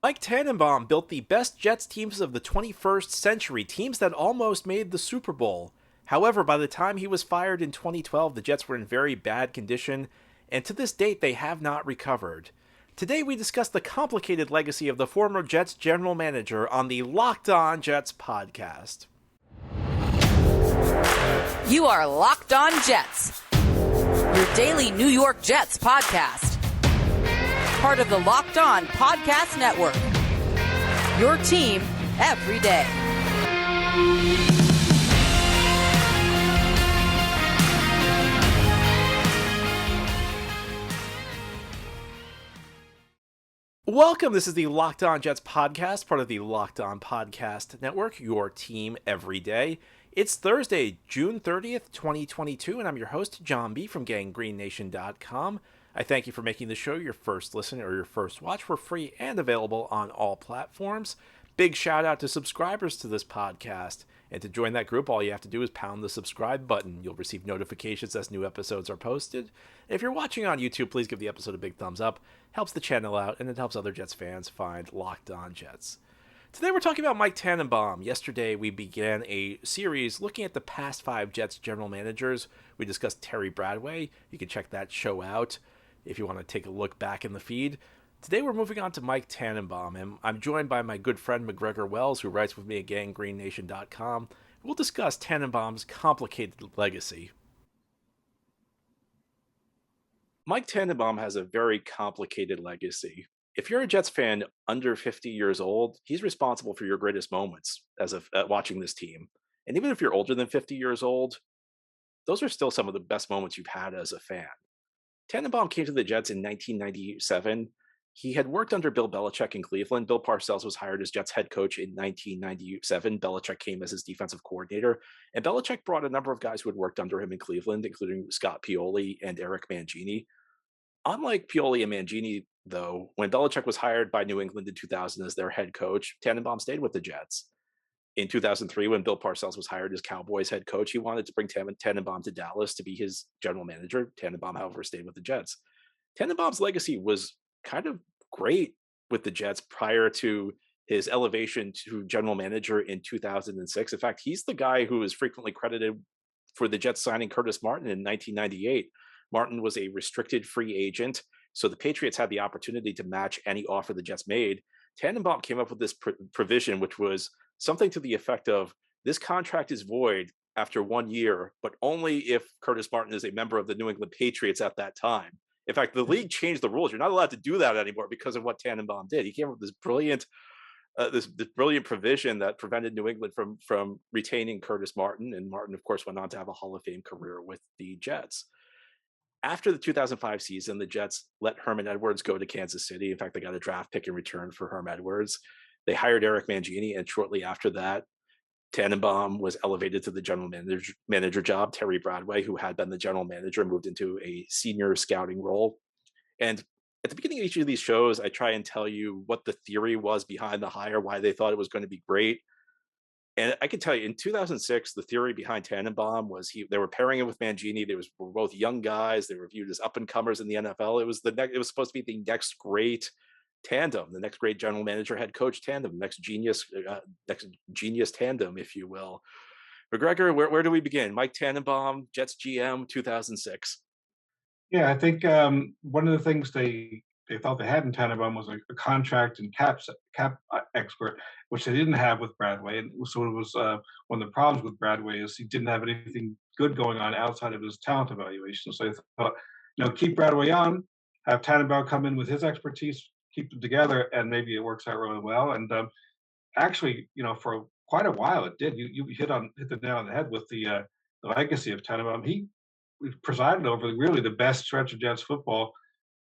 Mike Tannenbaum built the best Jets teams of the 21st century, teams that almost made the Super Bowl. However, by the time he was fired in 2012, the Jets were in very bad condition, and to this date, they have not recovered. Today, we discuss the complicated legacy of the former Jets general manager on the Locked On Jets podcast. You are Locked On Jets, your daily New York Jets podcast. Part of the Locked On Podcast Network, your team every day. Welcome. This is the Locked On Jets podcast, part of the Locked On Podcast Network, your team every day. It's Thursday, June 30th, 2022, and I'm your host, John B. from GangGreenNation.com. I thank you for making the show your first listen or your first watch for free and available on all platforms. Big shout out to subscribers to this podcast. And to join that group, all you have to do is pound the subscribe button. You'll receive notifications as new episodes are posted. And if you're watching on YouTube, please give the episode a big thumbs up. Helps the channel out, and it helps other Jets fans find Locked On Jets. Today we're talking about Mike Tannenbaum. Yesterday we began a series looking at the past 5 Jets general managers. We discussed Terry Bradway. You can check that show out if you want to take a look back in the feed. Today we're moving on to Mike Tannenbaum, and I'm joined by my good friend McGregor Wells, who writes with me at GangGreenNation.com. We'll discuss Tannenbaum's complicated legacy. Mike Tannenbaum has a very complicated legacy. If you're a Jets fan under 50 years old, he's responsible for your greatest moments as of watching this team. And even if you're older than 50 years old, those are still some of the best moments you've had as a fan. Tannenbaum came to the Jets in 1997. He had worked under Bill Belichick in Cleveland. Bill Parcells was hired as Jets head coach in 1997. Belichick came as his defensive coordinator. And Belichick brought a number of guys who had worked under him in Cleveland, including Scott Pioli and Eric Mangini. Unlike Pioli and Mangini, though, when Belichick was hired by New England in 2000 as their head coach, Tannenbaum stayed with the Jets. In 2003, when Bill Parcells was hired as Cowboys head coach, he wanted to bring Tannenbaum to Dallas to be his general manager. Tannenbaum, however, stayed with the Jets. Tannenbaum's legacy was kind of great with the Jets prior to his elevation to general manager in 2006. In fact, he's the guy who is frequently credited for the Jets signing Curtis Martin in 1998. Martin was a restricted free agent, so the Patriots had the opportunity to match any offer the Jets made. Tannenbaum came up with this provision, which was something to the effect of, this contract is void after 1 year, but only if Curtis Martin is a member of the New England Patriots at that time. In fact, the league changed the rules. You're not allowed to do that anymore because of what Tannenbaum did. He came up with this brilliant provision that prevented New England from retaining Curtis Martin. And Martin, of course, went on to have a Hall of Fame career with the Jets. After the 2005 season, the Jets let Herman Edwards go to Kansas City. In fact, they got a draft pick in return for Herm Edwards. They hired Eric Mangini, and shortly after that, Tannenbaum was elevated to the general manager job. Terry Bradway, who had been the general manager, moved into a senior scouting role. And at the beginning of each of these shows, I try and tell you what the theory was behind the hire, why they thought it was going to be great. And I can tell you, in 2006, the theory behind Tannenbaum was they were pairing him with Mangini. They were both young guys. They were viewed as up and comers in the NFL. It was supposed to be the next great tandem, the next great general manager head coach tandem, next genius tandem, if you will. McGregor, where do we begin? Mike Tannenbaum, Jets GM, 2006. Yeah, I think one of the things they thought they had in Tannenbaum was a contract and cap expert, which they didn't have with Bradway. And so it was one of the problems with Bradway is he didn't have anything good going on outside of his talent evaluation. So they thought, keep Bradway on, have Tannenbaum come in with his expertise, keep them together, and maybe it works out really well. And actually, for quite a while it did. You hit the nail on the head with the legacy of Tannenbaum. He presided over really the best stretch of Jets football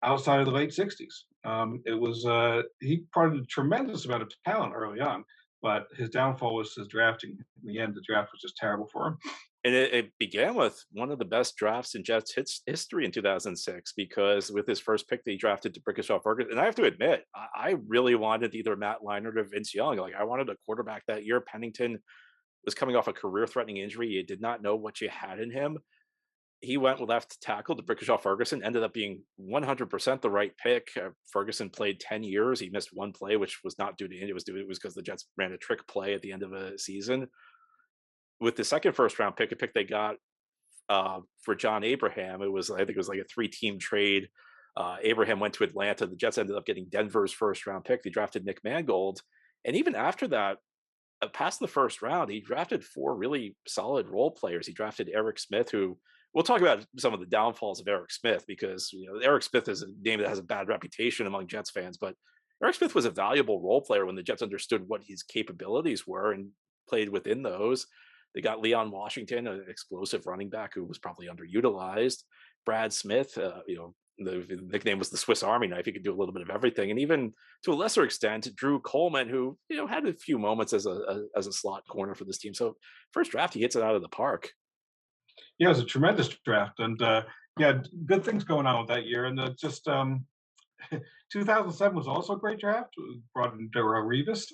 outside of the late 60s. He brought a tremendous amount of talent early on, but his downfall was his drafting. In the end, the draft was just terrible for him. And it began with one of the best drafts in Jets history in 2006, because with his first pick, they drafted Brickishaw Ferguson. And I have to admit, I really wanted either Matt Leinart or Vince Young. Like, I wanted a quarterback that year. Pennington was coming off a career-threatening injury. You did not know what you had in him. he went left tackle to Brickashaw Ferguson, ended up being 100% the right pick. Ferguson played 10 years. He missed one play, which was not due to injury. It was because the Jets ran a trick play at the end of a season. With the second first round pick, a pick they got for John Abraham, I think it was like a 3-team trade. Abraham went to Atlanta. The Jets ended up getting Denver's first round pick. They drafted Nick Mangold. And even after that, past the first round, he drafted 4 really solid role players. He drafted Eric Smith, who we'll talk about some of the downfalls of Eric Smith because Eric Smith is a name that has a bad reputation among Jets fans. But Eric Smith was a valuable role player when the Jets understood what his capabilities were and played within those. They got Leon Washington, an explosive running back who was probably underutilized. Brad Smith, the nickname was the Swiss Army knife. He could do a little bit of everything, and even to a lesser extent, Drew Coleman, who had a few moments as a slot corner for this team. So first draft, he hits it out of the park. Yeah, it was a tremendous draft, and yeah, good things going on with that year. And just 2007 was also a great draft. It brought in Darrelle Revis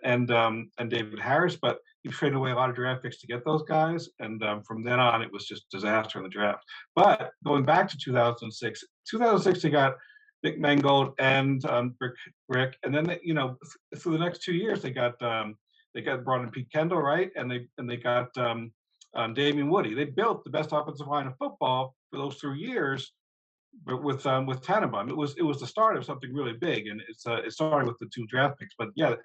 and David Harris, but he traded away a lot of draft picks to get those guys. And from then on, it was just disaster in the draft. But going back to 2006 they got Nick Mangold and Rick, and then through the next 2 years they got brought in Pete Kendall, right, and they got Damian Woody. They built the best offensive line of football for those 3 years. But with Tannenbaum, it was the start of something really big, and it started with the 2 draft picks. But yeah,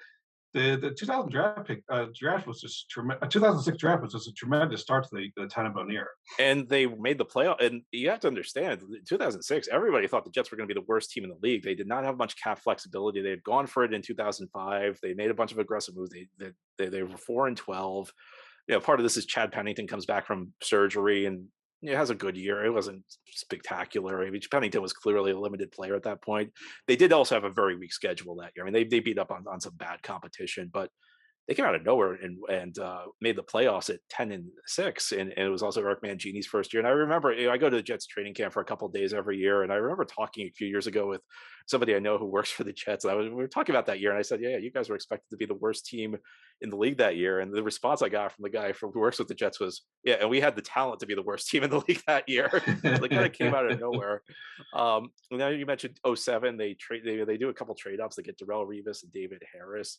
the 2000 draft was just 2006 draft was just a tremendous start to the Tannenbaum era. And they made the playoff. And you have to understand, in 2006, everybody thought the Jets were going to be the worst team in the league. They did not have much cap flexibility. They had gone for it in 2005. They made a bunch of aggressive moves. They were 4-12. Part of this is Chad Pennington comes back from surgery and has a good year. It wasn't spectacular. I mean, Pennington was clearly a limited player at that point. They did also have a very weak schedule that year. I mean, they beat up on some bad competition, but they came out of nowhere and made the playoffs at 10-6, and it was also Eric Mangini's first year. And I remember, I go to the Jets training camp for a couple of days every year, and I remember talking a few years ago with somebody I know who works for the Jets. We were talking about that year, and I said, "Yeah, you guys were expected to be the worst team in the league that year." And the response I got from the guy who works with the Jets was, "Yeah, and we had the talent to be the worst team in the league that year." So they kind of came out of nowhere. Now you mentioned '07, they do a couple trade ups. They get Darrelle Revis and David Harris.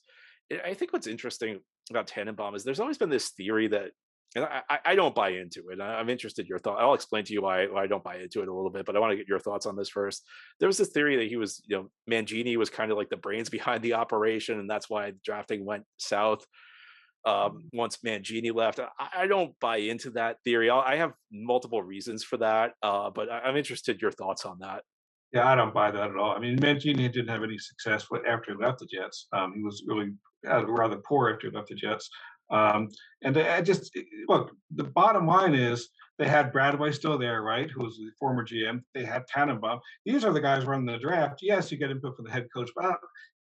I think what's interesting about Tannenbaum is there's always been this theory that, and I don't buy into it. I'm interested in your thought. I'll explain to you why I don't buy into it a little bit, but I want to get your thoughts on this first. There was this theory that he was, Mangini was kind of like the brains behind the operation, and that's why drafting went south once Mangini left. I don't buy into that theory. I have multiple reasons for that, but I'm interested in your thoughts on that. Yeah, I don't buy that at all. I mean, Mangini didn't have any success after he left the Jets. He was really rather poor after he left the Jets. And I just look. The bottom line is they had Bradway still there, right? Who was the former GM. They had Tannenbaum. These are the guys running the draft. Yes, you get input from the head coach, but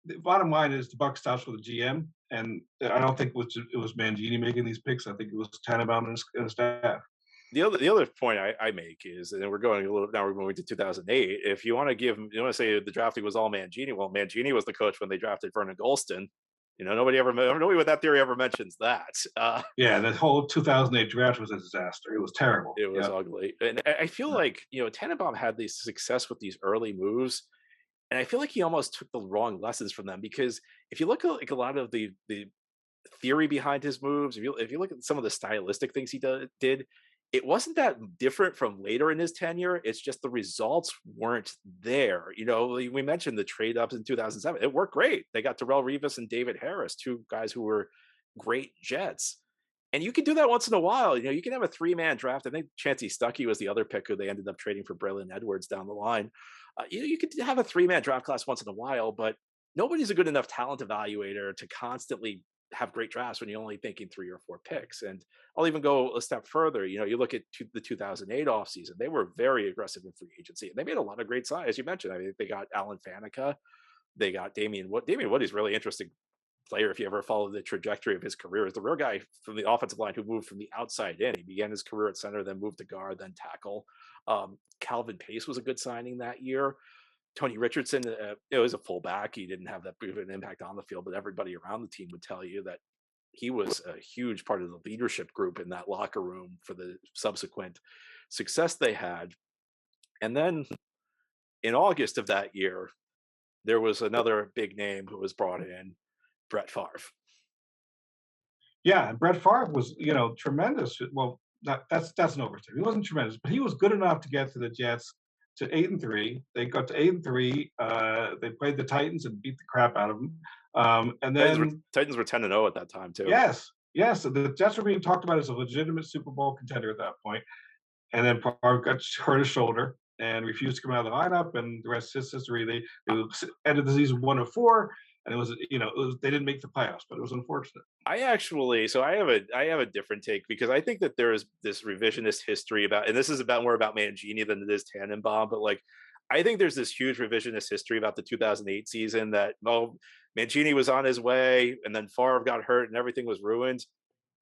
the bottom line is the buck stops with the GM. And I don't think it was Mangini making these picks. I think it was Tannenbaum and his staff. The other point I make is, and we're going a little now, we're moving to 2008. If you want to say the drafting was all Mangini, well, Mangini was the coach when they drafted Vernon Golston. Nobody with that theory ever mentions that. Yeah, the whole 2008 draft was a disaster. It was terrible. It was ugly, and I feel like Tannenbaum had this success with these early moves, and I feel like he almost took the wrong lessons from them, because if you look at like a lot of the theory behind his moves, if you look at some of the stylistic things he did, it wasn't that different from later in his tenure. It's just the results weren't there. We mentioned the trade ups in 2007. It worked great. They got Darrelle Revis and David Harris, 2 guys who were great Jets. And you can do that once in a while. You can have a 3-man draft. I think Chancey Stuckey was the other pick who they ended up trading for Braylon Edwards down the line. You could have a 3-man draft class once in a while, but nobody's a good enough talent evaluator to constantly have great drafts when you're only thinking 3 or 4 picks. And I'll even go a step further. You look at the 2008 offseason, they were very aggressive in free agency. And they made a lot of great signings. As you mentioned, I mean, they got Alan Faneca. They got Damian Wood. Damian Wood is a really interesting player. If you ever follow the trajectory of his career, is the real guy from the offensive line who moved from the outside in. He began his career at center, then moved to guard, then tackle. Calvin Pace was a good signing that year. Tony Richardson, it was a fullback. He didn't have that big of an impact on the field, but everybody around the team would tell you that he was a huge part of the leadership group in that locker room for the subsequent success they had. And then in August of that year, there was another big name who was brought in, Brett Favre. Yeah, and Brett Favre was, tremendous. Well, that's an overstatement. He wasn't tremendous, but he was good enough to get to the Jets to 8-3. They got to 8-3. They played the Titans and beat the crap out of them. And then Titans were 10-0 at that time too. yes, the Jets were being talked about as a legitimate Super Bowl contender at that point. And then Favre got hurt his shoulder and refused to come out of the lineup, and the rest is history. They ended the season 1-4, and it was they didn't make the playoffs, but it was unfortunate. I have a different take, because I think that there is this revisionist history about, and this is more about Mangini than it is Tannenbaum, but like I think there's this huge revisionist history about the 2008 season that Mangini was on his way and then Favre got hurt and everything was ruined.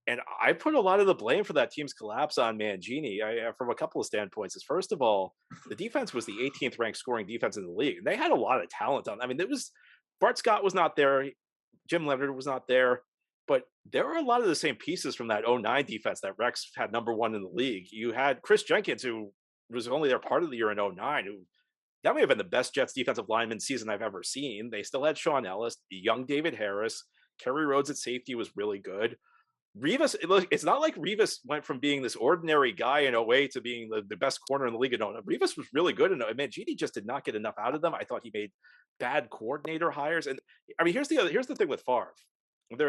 And I put a lot of the blame for that team's collapse on Mangini from a couple of standpoints. Is first of all, the defense was the 18th ranked scoring defense in the league. And they had a lot of talent on. I mean, Bart Scott was not there, Jim Leonard was not there, but there were a lot of the same pieces from that 09 defense that Rex had number one in the league. You had Chris Jenkins, who was only there part of the year in 09, who that may have been the best Jets defensive lineman season I've ever seen. They still had Sean Ellis, young David Harris, Kerry Rhodes at safety was really good. Rivas, it's not like Rivas went from being this ordinary guy in 08 to being the best corner in the league in 09. Rivas was really good. And Mangini just did not get enough out of them. I thought he made bad coordinator hires. And I mean, here's the thing with Favre.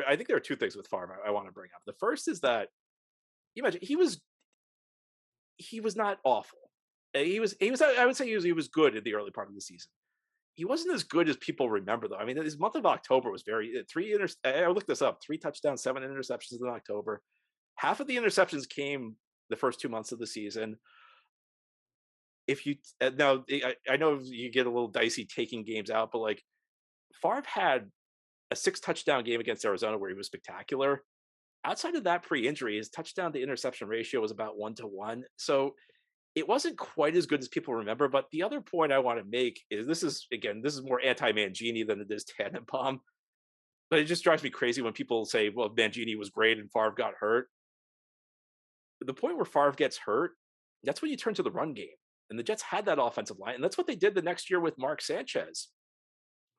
I think there are two things with Favre I want to bring up. The first is that you imagine he was not awful. He was I would say he was good in the early part of the season. He wasn't as good as people remember, though. I mean, his month of October was I looked this up: 3 touchdowns, 7 interceptions in October. Half of the interceptions came the first 2 months of the season. If you now, I know you get a little dicey taking games out, but like Favre had a 6 touchdown game against Arizona where he was spectacular. Outside of that pre-injury, his touchdown to interception ratio was about 1-1. So it wasn't quite as good as people remember. But the other point I want to make is this is more anti-Mangini than it is Tannenbaum. But it just drives me crazy when people say, well, Mangini was great and Favre got hurt. The point where Favre gets hurt, that's when you turn to the run game. And the Jets had that offensive line. And that's what they did the next year with Mark Sanchez.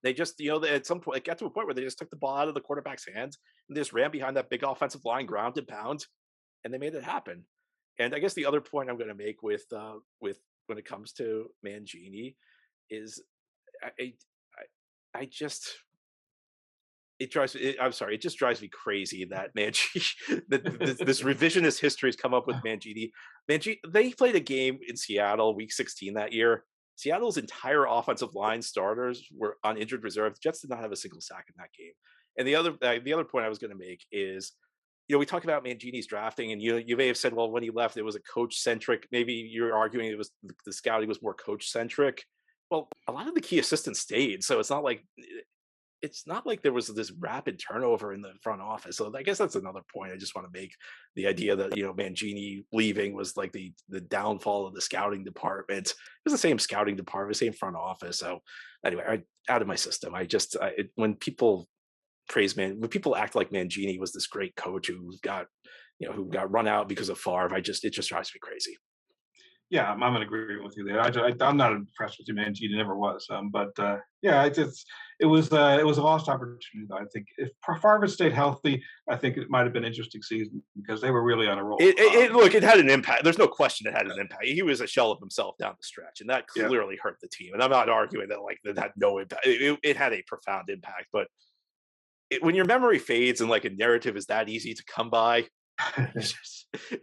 They just, at some point, it got to a point where they just took the ball out of the quarterback's hands and they just ran behind that big offensive line, ground and pound, and they made it happen. And I guess the other point I'm going to make with when it comes to Mangini is it just drives me crazy that Mangini, this revisionist history has come up with Mangini. They played a game in Seattle, week 16 that year. Seattle's entire offensive line starters were on injured reserve. The Jets did not have a single sack in that game. And the other point I was going to make is, we talk about Mangini's drafting, and you may have said, well, when he left, it was a coach-centric. Maybe you're arguing it was the scouting was more coach-centric. Well, a lot of the key assistants stayed, so it's not like there was this rapid turnover in the front office. So I guess that's another point I just want to make. The idea that Mangini leaving was like the downfall of the scouting department. It was the same scouting department, same front office. So anyway, out of my system. When people when people act like Mangini was this great coach who got run out because of Favre, it just drives me crazy. Yeah, I'm in agreement with you there. I'm not impressed with Mangini, never was. It was a lost opportunity, though. I think if Favre had stayed healthy, I think it might have been an interesting season because they were really on a roll. It had an impact. There's no question it had an impact. He was a shell of himself down the stretch, and that clearly hurt the team. And I'm not arguing that had no impact. It had a profound impact, but when your memory fades and like a narrative is that easy to come by,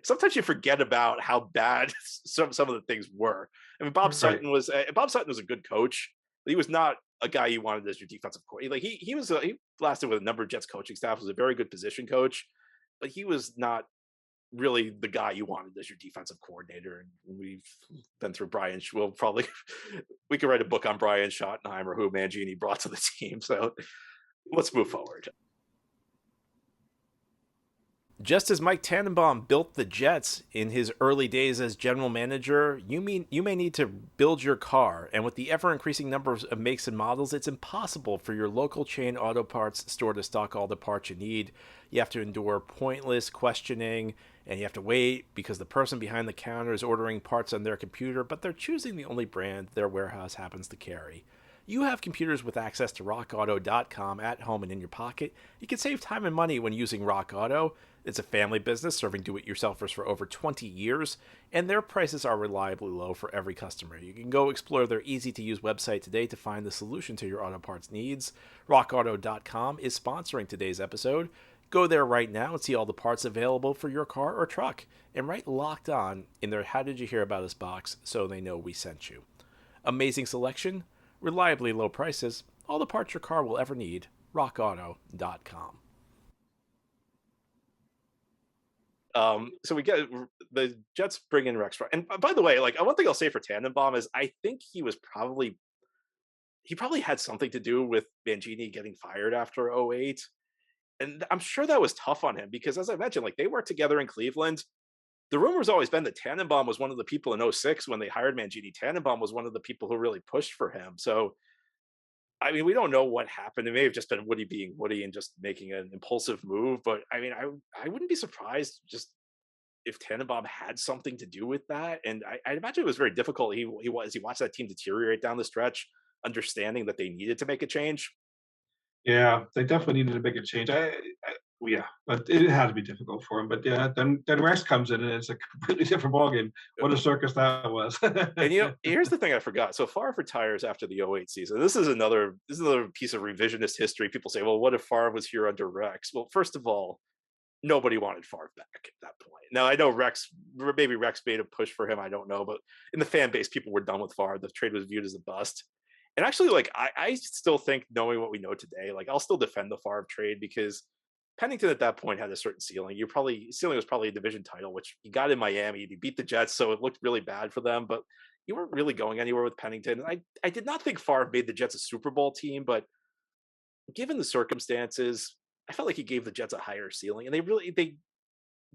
sometimes you forget about how bad some of the things were. I mean, Bob Sutton was a good coach, but he was not a guy you wanted as your defensive coordinator. Like he lasted with a number of Jets coaching staff, was a very good position coach, but he was not really the guy you wanted as your defensive coordinator. And we've been through Brian. We could write a book on Brian Schottenheimer, who Mangini brought to the team. So let's move forward. Just as Mike Tannenbaum built the Jets in his early days as general manager, you may need to build your car. And with the ever increasing numbers of makes and models, it's impossible for your local chain auto parts store to stock all the parts you need. You have to endure pointless questioning, and you have to wait because the person behind the counter is ordering parts on their computer, but they're choosing the only brand their warehouse happens to carry. You have computers with access to RockAuto.com at home and in your pocket. You can save time and money when using Rock Auto. It's a family business serving do it yourselfers for over 20 years, and their prices are reliably low for every customer. You can go explore their easy to use website today to find the solution to your auto parts needs. RockAuto.com is sponsoring today's episode. Go there right now and see all the parts available for your car or truck, and write Locked On in their How Did You Hear About Us box so they know we sent you. Amazing selection, reliably low prices, all the parts your car will ever need. RockAuto.com. So we get the Jets bring in Rex. And by the way, like one thing I'll say for Tannenbaum is I think he probably had something to do with Mangini getting fired after '08. And I'm sure that was tough on him because, as I mentioned, like they worked together in Cleveland. The rumor's always been that Tannenbaum was one of the people in '06 when they hired Mangini. Tannenbaum was one of the people who really pushed for him. So, I mean, we don't know what happened. It may have just been Woody being Woody and just making an impulsive move. But I mean, I wouldn't be surprised just if Tannenbaum had something to do with that. And I imagine it was very difficult. He watched that team deteriorate down the stretch, understanding that they needed to make a change. Yeah, they definitely needed to make a change. Well, yeah, but it had to be difficult for him. But yeah, then Rex comes in and it's a completely different ballgame. What a circus that was! And here's the thing I forgot. So Favre retires after the '08 season. This is another piece of revisionist history. People say, well, what if Favre was here under Rex? Well, first of all, nobody wanted Favre back at that point. Now I know maybe Rex made a push for him. I don't know, but in the fan base, people were done with Favre. The trade was viewed as a bust. And actually, like I still think, knowing what we know today, like I'll still defend the Favre trade because Pennington at that point had a certain ceiling. Ceiling was probably a division title, which he got in Miami. He beat the Jets, so it looked really bad for them. But you weren't really going anywhere with Pennington. I did not think Favre made the Jets a Super Bowl team, but given the circumstances, I felt like he gave the Jets a higher ceiling, and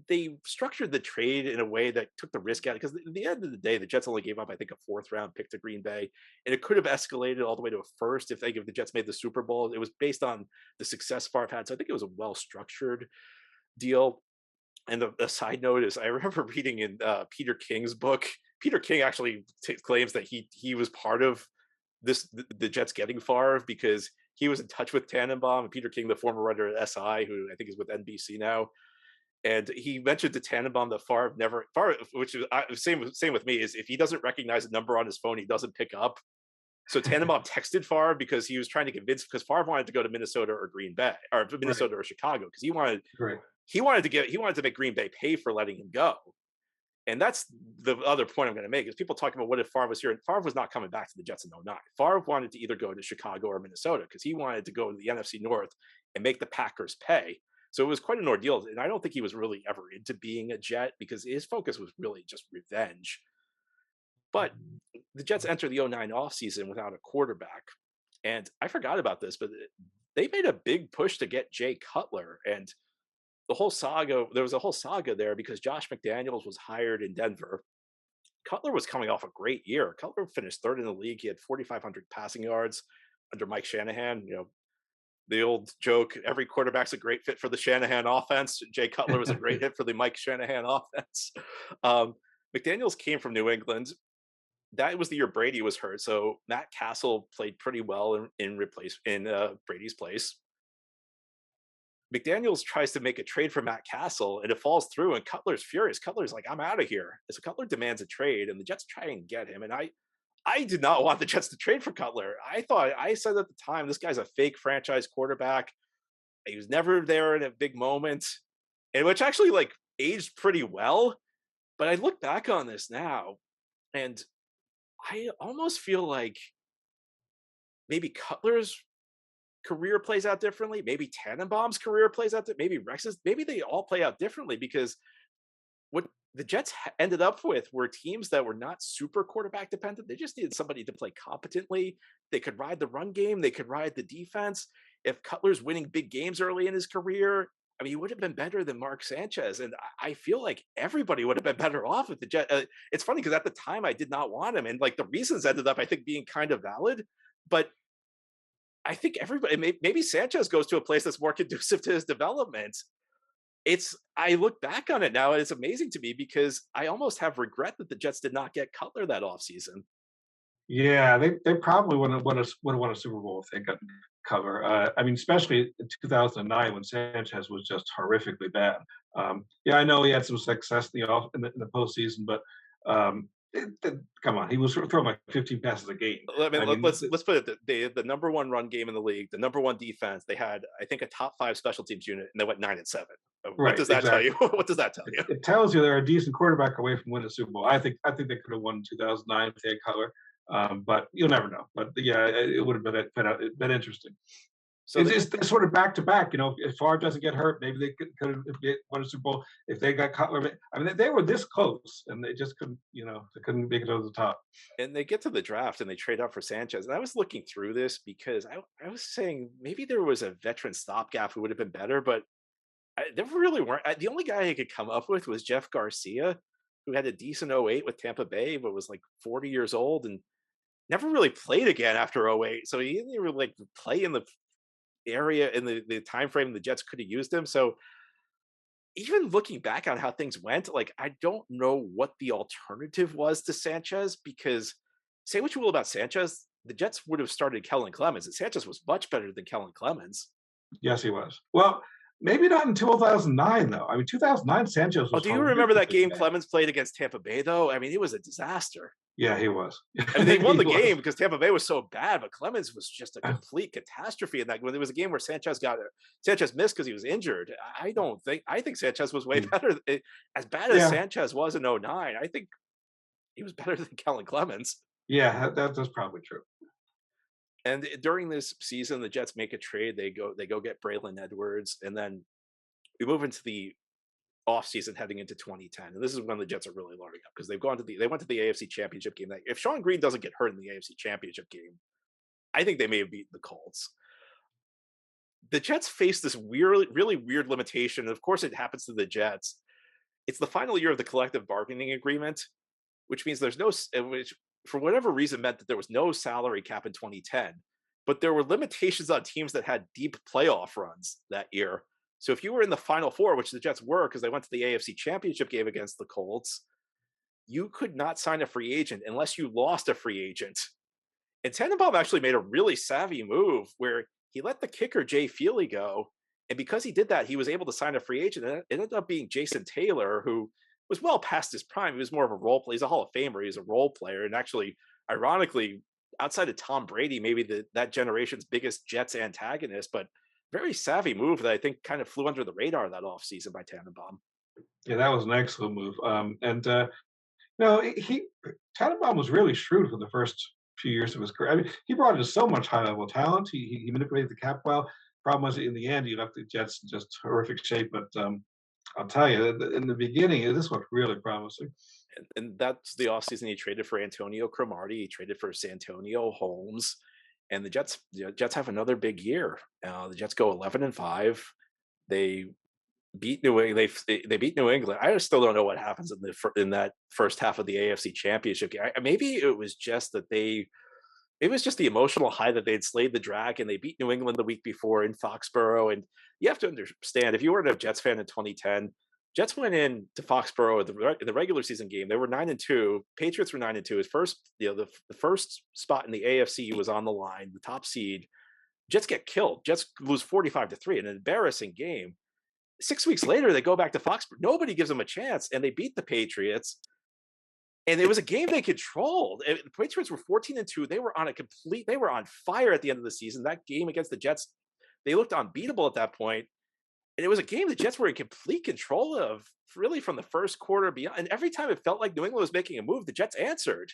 they structured the trade in a way that took the risk out. Because at the end of the day, the Jets only gave up, I think, a fourth round pick to Green Bay, and it could have escalated all the way to a first if the Jets made the Super Bowl. It was based on the success Favre had, so I think it was a well structured deal. And the side note is, I remember reading in Peter King's book. Peter King actually claims that he was part of the Jets getting Favre because he was in touch with Tannenbaum and Peter King, the former writer at SI, who I think is with NBC now. And he mentioned to Tannenbaum that Favre, which is same with me, is if he doesn't recognize a number on his phone, he doesn't pick up. So Tannenbaum texted Favre because he was trying to because Favre wanted to go to Minnesota or Green Bay or Right, Minnesota or Chicago because great. he wanted to make Green Bay pay for letting him go. And that's the other point I'm going to make is people talking about what if Favre was here, and Favre was not coming back to the Jets in '09. Favre wanted to either go to Chicago or Minnesota because he wanted to go to the NFC North and make the Packers pay. So it was quite an ordeal. And I don't think he was really ever into being a Jet because his focus was really just revenge. But the Jets entered the '09 offseason without a quarterback. And I forgot about this, but they made a big push to get Jay Cutler. And there was a whole saga there because Josh McDaniels was hired in Denver. Cutler was coming off a great year. Cutler finished third in the league. He had 4,500 passing yards under Mike Shanahan. The old joke, every quarterback's a great fit for the Shanahan offense. Jay Cutler was a great hit for the Mike Shanahan offense. McDaniels came from New England. That was the year Brady was hurt. So Matt Castle played pretty well in Brady's place. McDaniels tries to make a trade for Matt Castle and it falls through, and Cutler's furious. Cutler's like, I'm out of here. And so Cutler demands a trade, and the Jets try and get him. And I did not want the Jets to trade for Cutler. I said at the time, this guy's a fake franchise quarterback. He was never there in a big moment, and which actually like aged pretty well. But I look back on this now, and I almost feel like maybe Cutler's career plays out differently. Maybe Tannenbaum's career plays out. Maybe Rex's. Maybe they all play out differently because what the Jets ended up with were teams that were not super quarterback dependent. They just needed somebody to play competently. They could ride the run game. They could ride the defense. If Cutler's winning big games early in his career, I mean, he would have been better than Mark Sanchez, and I feel like everybody would have been better off with the Jet. It's funny because at the time I did not want him, and like the reasons ended up, I think, being kind of valid. But I think everybody, maybe Sanchez goes to a place that's more conducive to his development. I look back on it now, and it's amazing to me because I almost have regret that the Jets did not get Cutler that offseason. Yeah, they probably would have won a Super Bowl if they got cover. I mean, especially in 2009 when Sanchez was just horrifically bad. Yeah, I know he had some success in the postseason, but come on, he was throwing like 15 passes a game. I mean, I mean, let's put it. The number one run game in the league, the number one defense. They had, I think, a top 5 special teams unit, and they went 9-7. What right, does that tell exactly. you? What does that tell you? It tells you they're a decent quarterback away from winning a Super Bowl. I think they could have won in 2009 if they had Cutler, but you'll never know. But yeah, it would have been interesting. So It's sort of back to back. If Favre doesn't get hurt, maybe they could have won a Super Bowl. If they got Cutler, I mean, they were this close, and they just couldn't. They couldn't make it over the top. and they get to the draft and they trade up for Sanchez. And I was looking through this because I was saying maybe there was a veteran stopgap who would have been better, but there really weren't. The only guy I could come up with was Jeff Garcia, who had a decent 08 with Tampa Bay, but was like 40 years old and never really played again after 08. So he didn't even like play in the area in the time frame the Jets could have used him. So even looking back on how things went, like I don't know what the alternative was to Sanchez because say what you will about Sanchez, the Jets would have started Kellen Clemens, and Sanchez was much better than Kellen Clemens. Yes, he was. Well, maybe not in 2009 though. I mean, 2009 Sanchez Oh, was do you remember that horrifically game bad. Clemens played against Tampa Bay though? I mean, it was a disaster. Yeah, he was. I mean, they won He the was. game because Tampa Bay was so bad, but Clemens was just a complete catastrophe in that. When there was a game where Sanchez missed because he was injured. I think Sanchez was way better. As bad as Yeah, Sanchez was in '09, I think he was better than Kellen Clemens. yeah, that's probably true. And during this season, the Jets make a trade. They go get Braylon Edwards, and then we move into the offseason heading into 2010. And this is when the Jets are really loading up because they went to the AFC Championship game. If Sean Green doesn't get hurt in the AFC Championship game, I think they may have beaten the Colts. The Jets face this really weird limitation. Of course, it happens to the Jets. It's the final year of the collective bargaining agreement, which means which for whatever reason meant that there was no salary cap in 2010, but there were limitations on teams that had deep playoff runs that year. So if you were in the Final Four, which the Jets were because they went to the AFC Championship game against the Colts, you could not sign a free agent unless you lost a free agent. And Tannenbaum actually made a really savvy move where he let the kicker Jay Feely go. And because he did that, he was able to sign a free agent. And it ended up being Jason Taylor, who was well past his prime. He was more of a role player. He's a Hall of Famer. He's a role player. And actually, ironically, outside of Tom Brady, maybe that generation's biggest Jets antagonist, but very savvy move that I think kind of flew under the radar that offseason by Tannenbaum. Yeah, that was an excellent move. No, Tannenbaum was really shrewd for the first few years of his career. I mean, he brought in so much high level talent. He manipulated the cap well. Problem was, in the end, he left the Jets in just horrific shape. But I'll tell you, in the beginning, this looked really promising. And that's the offseason he traded for Antonio Cromartie. He traded for Santonio Holmes. And the Jets have another big year. The Jets go 11-5. They beat New England. They beat New England. I still don't know what happens in that first half of the AFC Championship game. Maybe it was just that it was just the emotional high that they'd slayed the dragon. They beat New England the week before in Foxborough, and you have to understand if you weren't a Jets fan in 2010. Jets went in to Foxborough in the regular season game. They were 9-2. Patriots were 9-2. His first, the first spot in the AFC was on the line, the top seed. Jets get killed. Jets lose 45-3, an embarrassing game. 6 weeks later, they go back to Foxborough. Nobody gives them a chance, and they beat the Patriots. And it was a game they controlled. The Patriots were 14-2. They were on fire at the end of the season. That game against the Jets, they looked unbeatable at that point. And it was a game the Jets were in complete control of, really from the first quarter beyond. And every time it felt like New England was making a move, the Jets answered.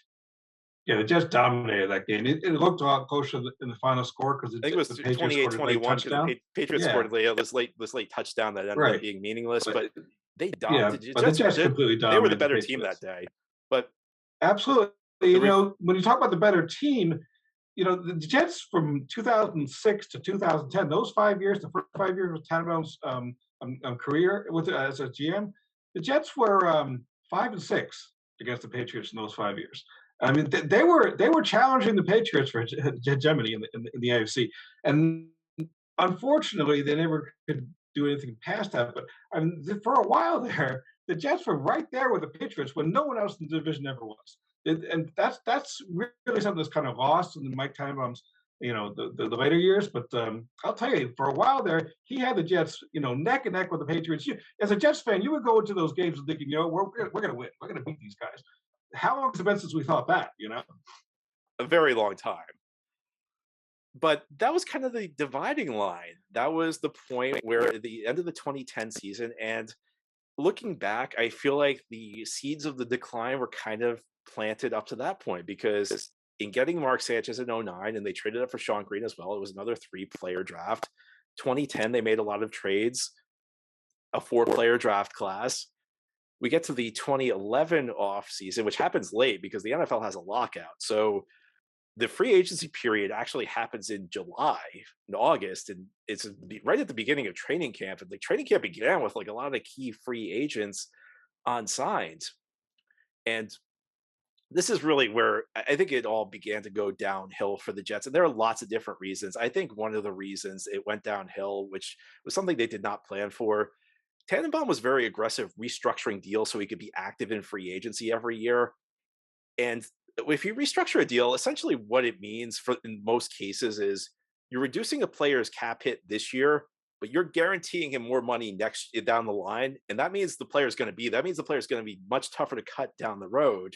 Yeah, the Jets dominated that game. It looked a lot closer in the final score because I think it was the Patriots scored a late 28-21 because touchdown. the Patriots Yeah, scored this late touchdown that ended up being meaningless. But they dominated. but the Jets completely They were the dominated better the team that Patriots. day. But Absolutely. When you talk about the better team, the Jets from 2006 to 2010, those 5 years, the first 5 years of Tannenbaum's career with as a GM, the Jets were 5-6 against the Patriots in those 5 years. I mean, they were challenging the Patriots for hegemony in the AFC, and unfortunately, they never could do anything past that. But I mean, for a while there, the Jets were right there with the Patriots when no one else in the division ever was. And that's really something that's kind of lost in the Mike Tannenbaum's, the later years. But I'll tell you, for a while there, he had the Jets, neck and neck with the Patriots. As a Jets fan, you would go into those games thinking, we're going to win, we're going to beat these guys. How long has it been since we thought that? A very long time. But that was kind of the dividing line. That was the point where at the end of the 2010 season, and looking back, I feel like the seeds of the decline were kind of planted up to that point because in getting Mark Sanchez in '09, and they traded up for Sean Green as well, it was another 3-player draft. 2010, they made a lot of trades, a 4-player draft class. We get to the 2011 offseason, which happens late because the NFL has a lockout. So the free agency period actually happens in July and August, and it's right at the beginning of training camp. And the training camp began with like a lot of the key free agents on signs. And this is really where I think it all began to go downhill for the Jets. And there are lots of different reasons. I think one of the reasons it went downhill, which was something they did not plan for, Tannenbaum was very aggressive restructuring deals so he could be active in free agency every year. And if you restructure a deal, essentially what it means for in most cases is you're reducing a player's cap hit this year, but you're guaranteeing him more money next down the line. And that means the player's going to be much tougher to cut down the road.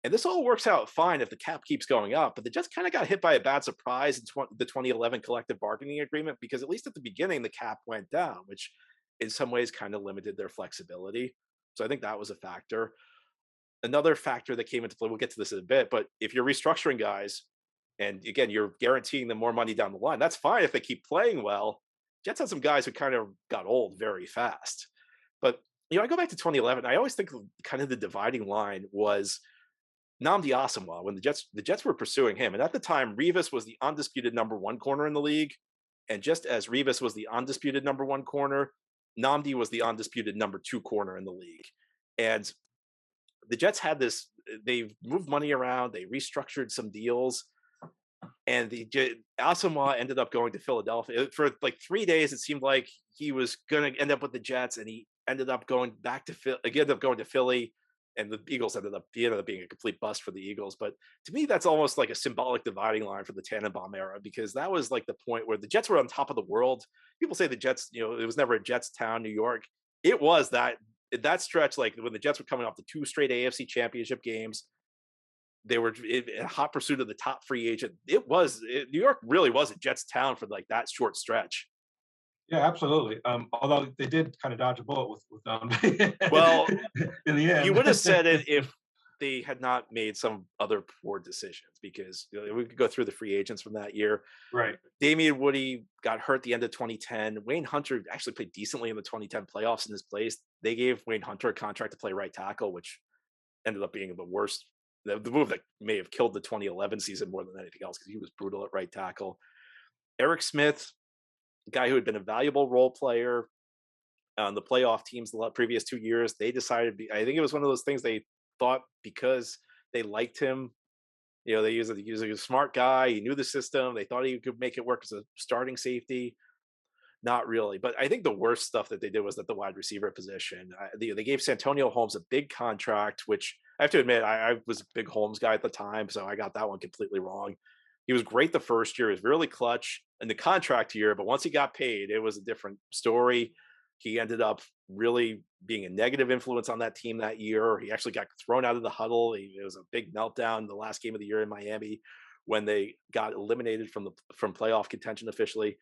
And this all works out fine if the cap keeps going up. But the Jets kind of got hit by a bad surprise in the 2011 collective bargaining agreement, because at least at the beginning, the cap went down, which in some ways kind of limited their flexibility. So I think that was a factor. Another factor that came into play, we'll get to this in a bit, but if you're restructuring guys, and again, you're guaranteeing them more money down the line, that's fine if they keep playing well. Jets had some guys who kind of got old very fast. But, I go back to 2011, I always think kind of the dividing line was Nnamdi Asomugha, when the Jets were pursuing him. And at the time, Revis was the undisputed number 1 corner in the league. And just as Revis was the undisputed number 1 corner, Nnamdi was the undisputed number 2 corner in the league. And the Jets had this, they moved money around, they restructured some deals, and Asomugha ended up going to Philadelphia. For like 3 days, it seemed like he was going to end up with the Jets, and he ended up going back to Philly, and the Eagles ended up being a complete bust for the Eagles. But to me, that's almost like a symbolic dividing line for the Tannenbaum era, because that was like the point where the Jets were on top of the world. People say the Jets, it was never a Jets town, New York. It was that stretch, like when the Jets were coming off the 2 straight AFC championship games, they were in hot pursuit of the top free agent. New York really was a Jets town for like that short stretch. Yeah, absolutely. Although they did kind of dodge a bullet with well, in the end. You would have said it if they had not made some other poor decisions, because we could go through the free agents from that year. Right. Damian Woody got hurt at the end of 2010. Wayne Hunter actually played decently in the 2010 playoffs in his place. They gave Wayne Hunter a contract to play right tackle, which ended up being the worst, the move that may have killed the 2011 season more than anything else, because he was brutal at right tackle. Eric Smith, a guy who had been a valuable role player on the playoff teams the previous 2 years, they decided, I think it was one of those things they thought because they liked him, he was a smart guy, he knew the system, they thought he could make it work as a starting safety. Not really. But I think the worst stuff that they did was at the wide receiver position. They gave Santonio Holmes a big contract, which I have to admit, I was a big Holmes guy at the time, so I got that one completely wrong. He was great the first year. He was really clutch in the contract year, but once he got paid, it was a different story. He ended up really being a negative influence on that team that year. He actually got thrown out of the huddle. It was a big meltdown the last game of the year in Miami when they got eliminated from playoff contention officially.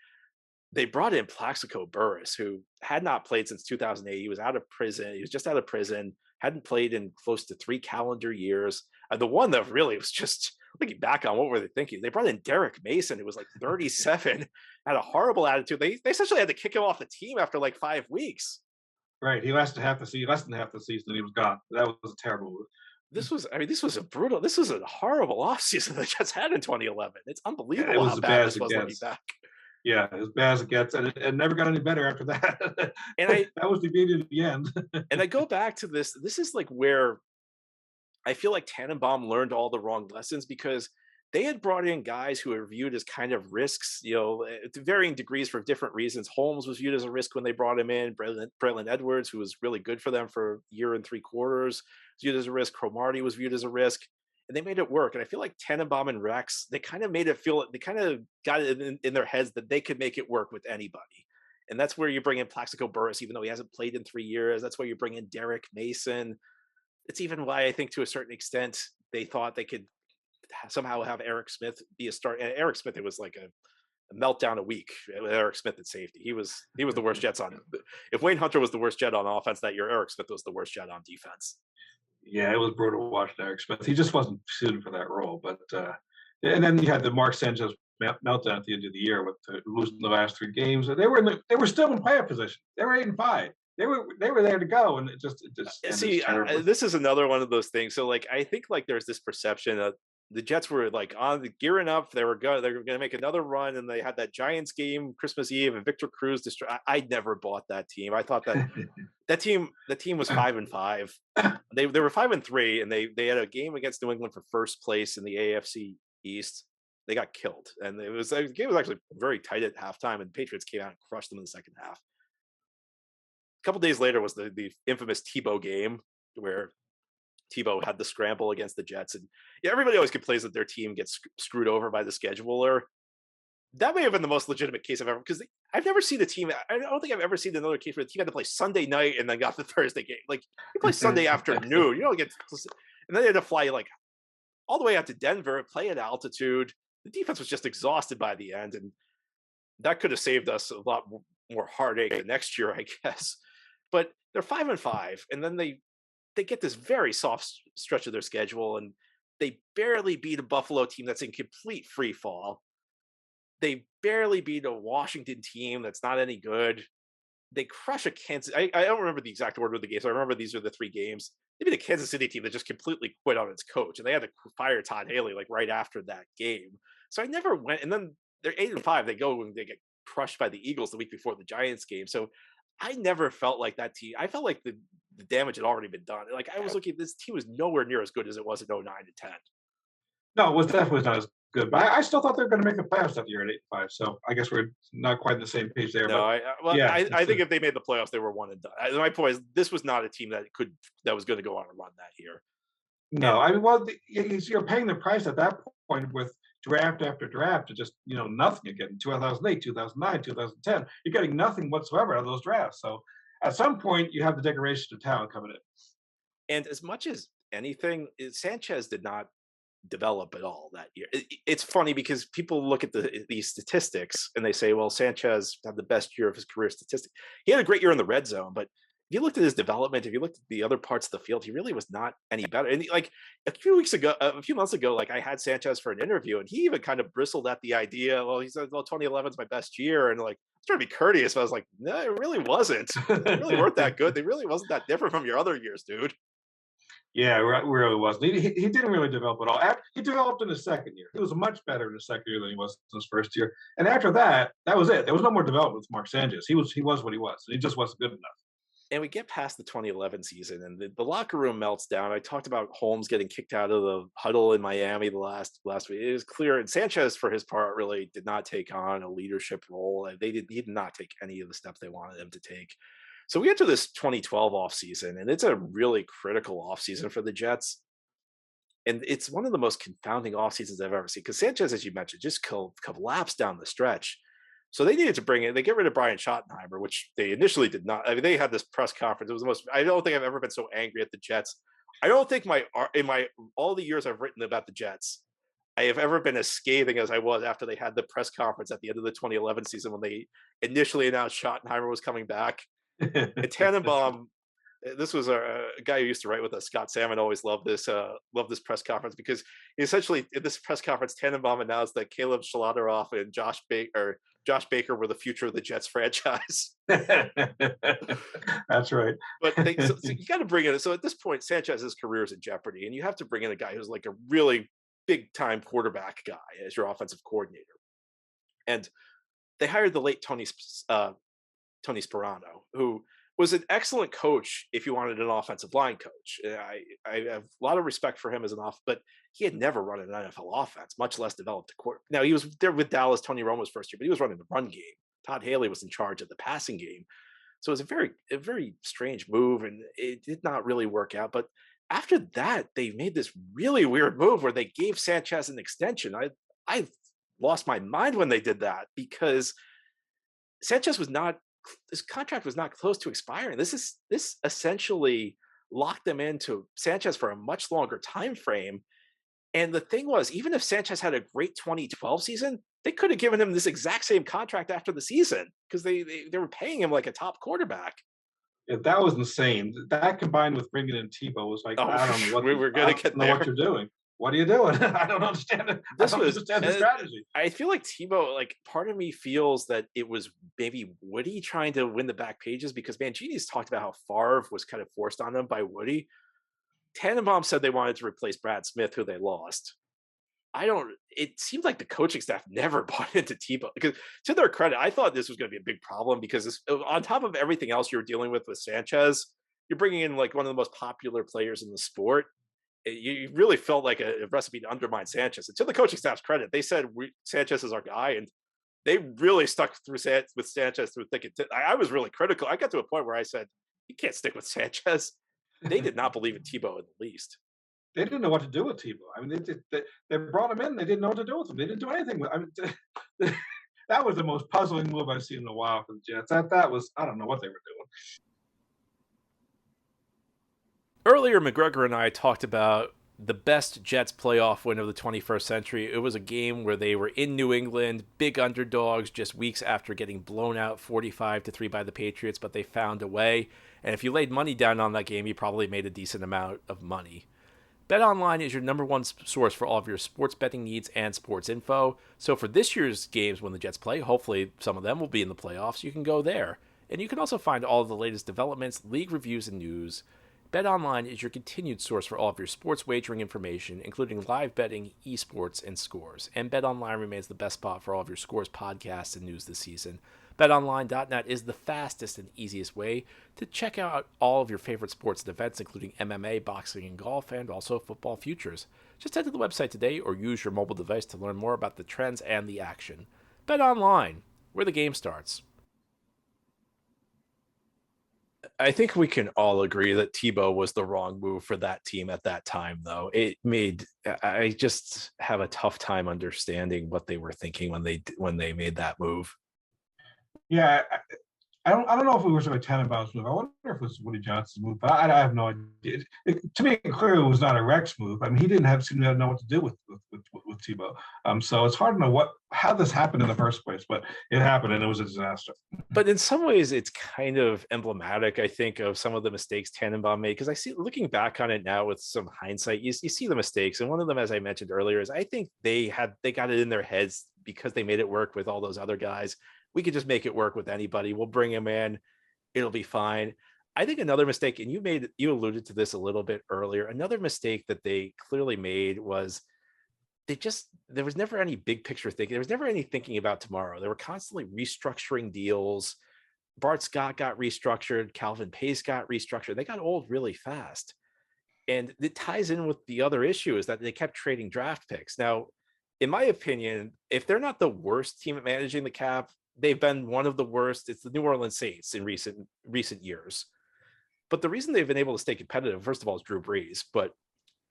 They brought in Plaxico Burress, who had not played since 2008. He was out of prison. He was just out of prison, hadn't played in close to 3 calendar years. And the one that really was just looking back on, what were they thinking? They brought in Derek Mason, who was like 37, had a horrible attitude. They essentially had to kick him off the team after like 5 weeks. Right. He lasted less than half the season, and he was gone. That was a terrible move. this was a horrible offseason the Jets had in 2011. It's Yeah, it unbelievable was how as bad bad as this it was looking gets. back. Yeah, as bad as it gets, and it never got any better after that. And I That was the beauty at the end. and I go back to this. This is like where I feel like Tannenbaum learned all the wrong lessons because they had brought in guys who were viewed as kind of risks, to varying degrees for different reasons. Holmes was viewed as a risk when they brought him in. Braylon Edwards, who was really good for them for a year and three quarters, was viewed as a risk. Cromartie was viewed as a risk. And they made it work. And I feel like Tannenbaum and Rex, they kind of made it feel, they kind of got it in their heads that they could make it work with anybody. And that's where you bring in Plaxico Burress, even though he hasn't played in 3 years. That's where you bring in Derek Mason. It's even why I think to a certain extent they thought they could somehow have Eric Smith be a start. And Eric Smith, it was like a meltdown a week with Eric Smith at safety. He was the worst Jets on. If Wayne Hunter was the worst Jet on offense that year, Eric Smith was the worst Jet on defense. Yeah, it was brutal watching Eric Smith. He just wasn't suited for that role. But and then you had the Mark Sanchez meltdown at the end of the year with losing the last three games. They were still in playoff position. They were 8-5. They were there to go, and it just ended See, terribly. this is another one of those things. So, like, I think like there's this perception that the Jets were like on the gearing up. They were going to make another run, and they had that Giants game Christmas Eve, and Victor Cruz destroyed. I never bought that team. I thought that team was 5-5. They were 5-3, and they had a game against New England for first place in the AFC East. They got killed, and the game was actually very tight at halftime, and the Patriots came out and crushed them in the second half. A couple days later was the infamous Tebow game where Tebow had the scramble against the Jets, and yeah, everybody always complains that their team gets screwed over by the scheduler. That may have been the most legitimate case I've ever, because I've never seen a team. I don't think I've ever seen another case where the team had to play Sunday night and then got the Thursday game. Like, you play Sunday afternoon, you don't get, and then they had to fly like all the way out to Denver, play at altitude. The defense was just exhausted by the end, and that could have saved us a lot more heartache the next year, I guess. But they're 5-5, and then they get this very soft stretch of their schedule, and they barely beat a Buffalo team that's in complete free fall. They barely beat a Washington team that's not any good. They crush a Kansas. I don't remember the exact order of the games. I remember these are the three games. They beat a Kansas City team that just completely quit on its coach, and they had to fire Todd Haley like right after that game. So I never went. And then they're 8-5. They go and they get crushed by the Eagles the week before the Giants game. So I never felt like that team. I felt like the damage had already been done. Like, I was looking, this team was nowhere near as good as it was in 09 and 10. No, it was definitely not as good. But I still thought they were going to make the playoffs that year at 8-5. So I guess we're not quite on the same page there. No, But well, yeah, I think if they made the playoffs, they were one and done. My point is, this was not a team that was going to go on a run that year. no, And I mean, well, you're paying the price at that point with draft after draft to just nothing again. 2008, 2009, 2010, you're getting nothing whatsoever out of those drafts. So at some point, you have the decoration of talent coming in. as much as anything, Sanchez did not develop at all that year. It's funny because people look at these statistics and they say, well, Sanchez had the best year of his career statistic. He had a great year in the red zone, but if you looked at his development, if you looked at the other parts of the field, he really was not any better. And like a few months ago, like I had Sanchez for an interview, and he even kind of bristled at the idea. Well, he said, "Well, 2011 is my best year," and like I was trying to be courteous, but I was like, "No, it really wasn't. They really weren't that good. They really wasn't that different from your other years, dude." Yeah, really wasn't. He didn't really develop at all. He developed in his second year. He was much better in his second year than he was in his first year. And after that, that was it. There was no more development with Mark Sanchez. He was what he was. He just wasn't good enough. And we get past the 2011 season, and the locker room melts down. I talked about Holmes getting kicked out of the huddle in Miami the last week. It was clear, and Sanchez, for his part, really did not take on a leadership role. He did not take any of the steps they wanted him to take. So we enter this 2012 offseason, and it's a really critical offseason for the Jets. And it's one of the most confounding off seasons I've ever seen because Sanchez, as you mentioned, just collapsed down the stretch. So they needed to bring in, they get rid of Brian Schottenheimer, which they initially did not. I mean, they had this press conference. It was the most, I don't think I've ever been so angry at the Jets. I don't think all the years I've written about the Jets, I have ever been as scathing as I was after they had the press conference at the end of the 2011 season when they initially announced Schottenheimer was coming back. And Tannenbaum This was a guy who used to write with us, Scott Salmon, always loved this press conference because essentially in this press conference, Tannenbaum announced that Caleb Schlotteroff and Josh Baker were the future of the Jets franchise. That's right. But so you got to bring in. So at this point, Sanchez's career is in jeopardy, and you have to bring in a guy who's like a really big time quarterback guy as your offensive coordinator. And they hired the late Tony Sperano, who was an excellent coach if you wanted an offensive line coach. I have a lot of respect for him as an but he had never run an NFL offense, much less developed a quarter. Now he was there with Dallas, Tony Romo's first year, but he was running the run game. Todd Haley was in charge of the passing game. So it was a very strange move, and it did not really work out. But after that, they made this really weird move where they gave Sanchez an extension. I lost my mind when they did that because Sanchez was not his contract was not close to expiring. This essentially locked them into Sanchez for a much longer time frame. And the thing was, even if Sanchez had a great 2012 season, they could have given him this exact same contract after the season because they were paying him like a top quarterback. Yeah, that was insane. That combined with bringing in Tebow was like, Oh, I don't know what we were going to get there. what you're doing. What are you doing? I don't understand it. I don't understand the strategy. I feel like Tebow, like part of me feels that it was maybe Woody trying to win the back pages because Mangini's talked about how Favre was kind of forced on him by Woody. Tannenbaum said they wanted to replace Brad Smith, who they lost. It seems like the coaching staff never bought into Tebow because to their credit, I thought this was going to be a big problem because on top of everything else you're dealing with Sanchez, you're bringing in like one of the most popular players in the sport. You really felt like a recipe to undermine Sanchez. And to the coaching staff's credit, they said Sanchez is our guy, and they really stuck with Sanchez through thick and thin. I was really critical. I got to a point where I said, "You can't stick with Sanchez." They did not believe in Tebow in the least. They didn't know what to do with Tebow. I mean, they brought him in. They didn't know what to do with him. They didn't do anything with. I mean, that was the most puzzling move I've seen in a while for the Jets. That was I don't know what they were doing. Earlier, McGregor and I talked about the best Jets playoff win of the 21st century. It was a game where they were in New England, big underdogs, just weeks after getting blown out 45-3 by the Patriots, but they found a way. And if you laid money down on that game, you probably made a decent amount of money. BetOnline is your number one source for all of your sports betting needs and sports info. So for this year's games when the Jets play, hopefully some of them will be in the playoffs, you can go there. And you can also find all of the latest developments, league reviews, and news. BetOnline is your continued source for all of your sports wagering information, including live betting, esports, and scores. And BetOnline remains the best spot for all of your scores, podcasts, and news this season. BetOnline.net is the fastest and easiest way to check out all of your favorite sports and events, including MMA, boxing, and golf, and also football futures. Just head to the website today or use your mobile device to learn more about the trends and the action. BetOnline, where the game starts. I think we can all agree that Tebow was the wrong move for that team at that time, though. I just have a tough time understanding what they were thinking when they made that move. Yeah, I don't know if it was a Tannenbaum's move. I wonder if it was Woody Johnson's move, but I have no idea. To me, clearly it was not a Rex move. I mean, he didn't seem to know what to do with Tebow. So it's hard to know how this happened in the first place, but it happened and it was a disaster. But in some ways, it's kind of emblematic, I think, of some of the mistakes Tannenbaum made. Because I see, looking back on it now with some hindsight, you see the mistakes, and one of them, as I mentioned earlier, is I think they got it in their heads because they made it work with all those other guys. We could just make it work with anybody. We'll bring him in. It'll be fine. I think another mistake, and you alluded to this a little bit earlier, another mistake that they clearly made was there was never any big picture thinking. There was never any thinking about tomorrow. They were constantly restructuring deals. Bart Scott got restructured. Calvin Pace got restructured. They got old really fast. And it ties in with the other issue is that they kept trading draft picks. Now, in my opinion, if they're not the worst team at managing the cap, they've been one of the worst. It's the New Orleans Saints in recent years. But the reason they've been able to stay competitive, first of all, is Drew Brees. But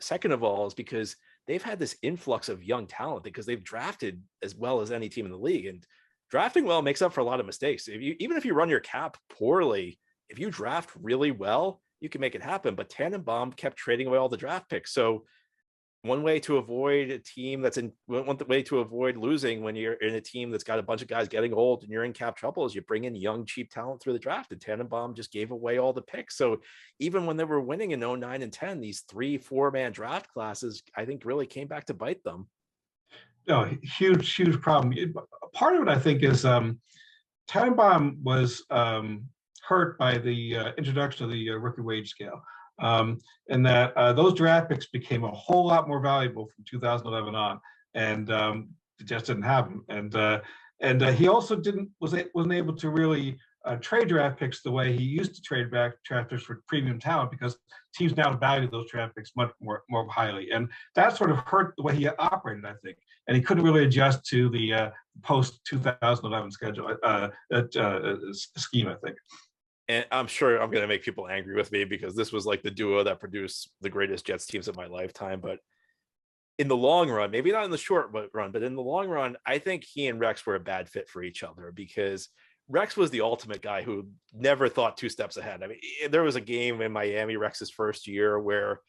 second of all, is because they've had this influx of young talent because they've drafted as well as any team in the league. And drafting well makes up for a lot of mistakes. Even if you run your cap poorly, if you draft really well, you can make it happen. But Tannenbaum kept trading away all the draft picks. So one way to avoid a team that's in one way to avoid losing when you're in a team that's got a bunch of guys getting old and you're in cap trouble is you bring in young, cheap talent through the draft. And Tannenbaum just gave away all the picks. So even when they were winning in 09 and 10, these 3-4 man draft classes, I think really came back to bite them. No, huge problem. Part of it, I think, is Tannenbaum was hurt by the introduction of the rookie wage scale, and that those draft picks became a whole lot more valuable from 2011 on, and it just didn't happen. And he also wasn't able to really trade draft picks the way he used to trade back draft picks for premium talent, because teams now value those draft picks much more highly, and that sort of hurt the way he operated, I think. And he couldn't really adjust to the post 2011 schedule scheme, I think. And I'm sure I'm going to make people angry with me because this was like the duo that produced the greatest Jets teams of my lifetime. But in the long run, maybe not in the short run, but in the long run, I think he and Rex were a bad fit for each other, because Rex was the ultimate guy who never thought 2 steps ahead. I mean, there was a game in Miami, Rex's first year, where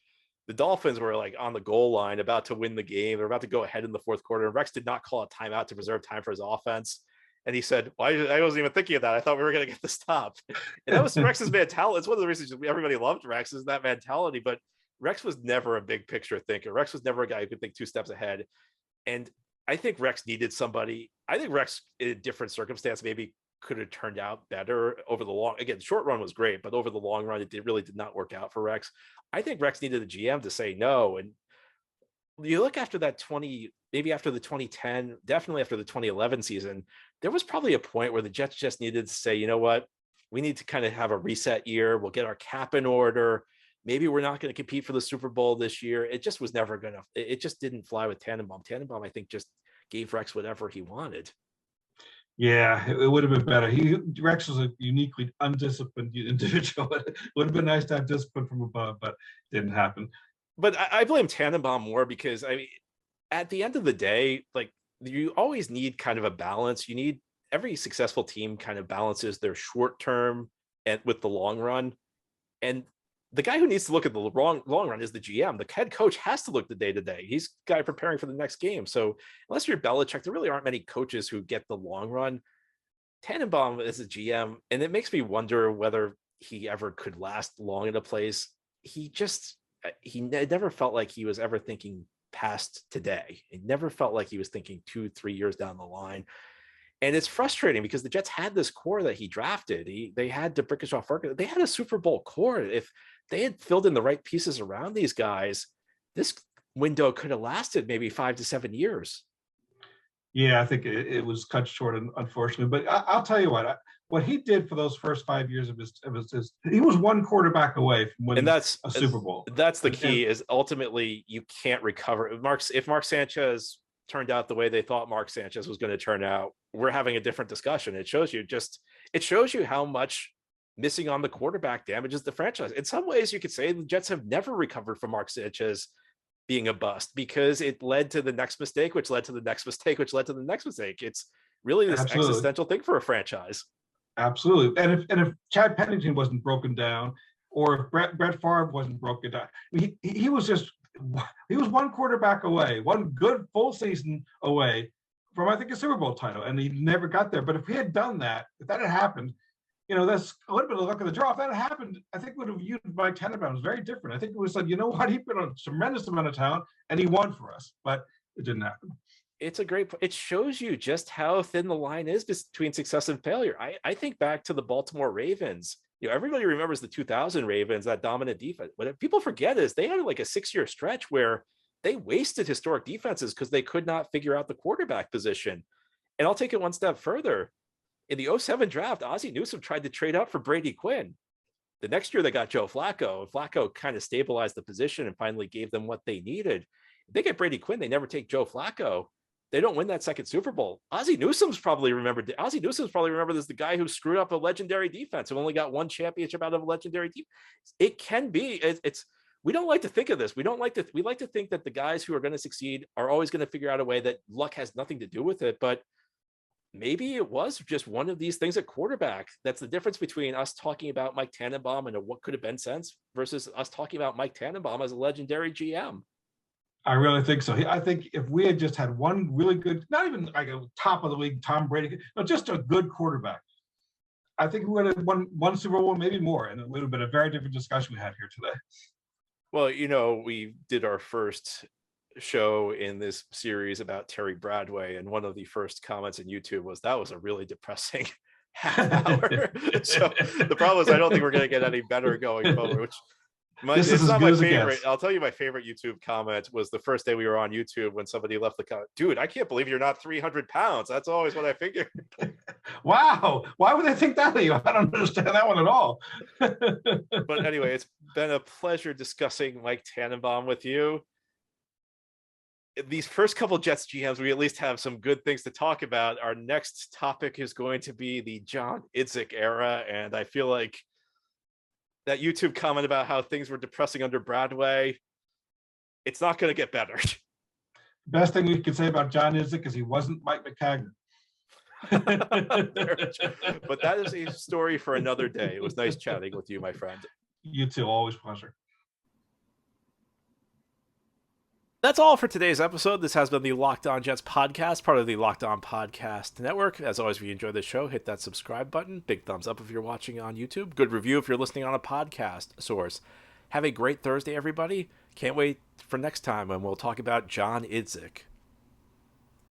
the Dolphins were like on the goal line about to win the game. They're about to go ahead in the fourth quarter. And Rex did not call a timeout to preserve time for his offense. And he said, well, I wasn't even thinking of that. I thought we were going to get the stop. And that was Rex's mentality. It's one of the reasons everybody loved Rex, is that mentality. But Rex was never a big picture thinker. Rex was never a guy who could think 2 steps ahead. And I think Rex needed somebody. I think Rex, in a different circumstance, maybe could have turned out better over the long. Again, short run was great, but over the long run, it really did not work out for Rex. I think Rex needed a GM to say no. And you look after that maybe after the 2010, definitely after the 2011 season, there was probably a point where the Jets just needed to say, you know what, we need to kind of have a reset year. We'll get our cap in order. Maybe we're not going to compete for the Super Bowl this year. It just was never going to, it just didn't fly with Tannenbaum. Tannenbaum, I think, just gave Rex whatever he wanted. Yeah, it would have been better. Rex was a uniquely undisciplined individual. It would have been nice to have discipline from above, but it didn't happen. But I blame Tannenbaum more because, I mean, at the end of the day, like, you always need kind of a balance. You need, every successful team kind of balances their short term and with the long run. And the guy who needs to look at the long run is the GM. The head coach has to look the day to day. He's the guy preparing for the next game. So unless you're Belichick, there really aren't many coaches who get the long run. Tannenbaum is a GM, and it makes me wonder whether he ever could last long in a place. He never felt like he was ever thinking past today. It never felt like he was thinking 2-3 years down the line. And it's frustrating because the Jets had this core that he drafted. They had DeBrickashaw Ferguson. They had a Super Bowl core. If they had filled in the right pieces around these guys, this window could have lasted maybe 5 to 7 years. Yeah, I think it was cut short, unfortunately. But I'll tell you what he did for those first 5 years of his he was one quarterback away from winning a Super Bowl. That's the key, is ultimately you can't recover. If Mark Sanchez turned out the way they thought Mark Sanchez was going to turn out, we're having a different discussion. It shows you how much missing on the quarterback damages the franchise. In some ways, you could say the Jets have never recovered from Mark Sanchez being a bust, because it led to the next mistake, which led to the next mistake, which led to the next mistake. It's really this existential thing for a franchise. Absolutely. And if Chad Pennington wasn't broken down, or if Brett Favre wasn't broken down, he was one quarterback away, one good full season away from, I think, a Super Bowl title, and he never got there. But if he had done that, if that had happened, that's a little bit of luck of the draw. If that had happened, I think would have viewed Mike Tannenbaum as very different. I think it was like, you know what, he put on a tremendous amount of talent and he won for us, but it didn't happen. It shows you just how thin the line is between success and failure. I think back to the Baltimore Ravens. Everybody remembers the 2000 Ravens, that dominant defense. What people forget is they had like a 6-year stretch where they wasted historic defenses because they could not figure out the quarterback position. And I'll take it one step further. In the 2007 draft, Ozzie Newsome tried to trade up for Brady Quinn. The next year they got Joe Flacco, and Flacco kind of stabilized the position and finally gave them what they needed. If they get Brady Quinn, they never take Joe Flacco. They don't win that second Super Bowl. Ozzie Newsome's probably remembered as the guy who screwed up a legendary defense, who only got one championship out of a legendary team. It can be. We don't like to think of this. We like to think that the guys who are going to succeed are always going to figure out a way, that luck has nothing to do with it. But maybe it was just one of these things at quarterback. That's the difference between us talking about Mike Tannenbaum and what could have been sense versus us talking about Mike Tannenbaum as a legendary GM. I really think so. I think if we had just had one really good, not even like a top of the league Tom Brady, no, just a good quarterback, I think we would have won one Super Bowl, maybe more, and it would have been a very different discussion we had here today. Well, we did our first show in this series about Terry Bradway, and one of the first comments in YouTube was that was a really depressing half hour. So the problem is I don't think we're going to get any better going forward, which This is it's as not good my as it favorite. gets. I'll tell you my favorite YouTube comment was the first day we were on YouTube when somebody left the comment, dude, I can't believe you're not 300 pounds. That's always what I figured. Wow. Why would they think that of you? I don't understand that one at all. But anyway, it's been a pleasure discussing Mike Tannenbaum with you. These first couple Jets GMs, we at least have some good things to talk about. Our next topic is going to be the John Idzik era, and I feel like that YouTube comment about how things were depressing under Bradway, it's not going to get better. Best thing we could say about John Idzik is he wasn't Mike McCagnon. But that is a story for another day. It was nice chatting with you, my friend. You too. Always a pleasure. That's all for today's episode. This has been the Locked On Jets podcast, part of the Locked On Podcast Network. As always, if you enjoyed the show, hit that subscribe button. Big thumbs up if you're watching on YouTube. Good review if you're listening on a podcast source. Have a great Thursday, everybody. Can't wait for next time when we'll talk about John Idzik.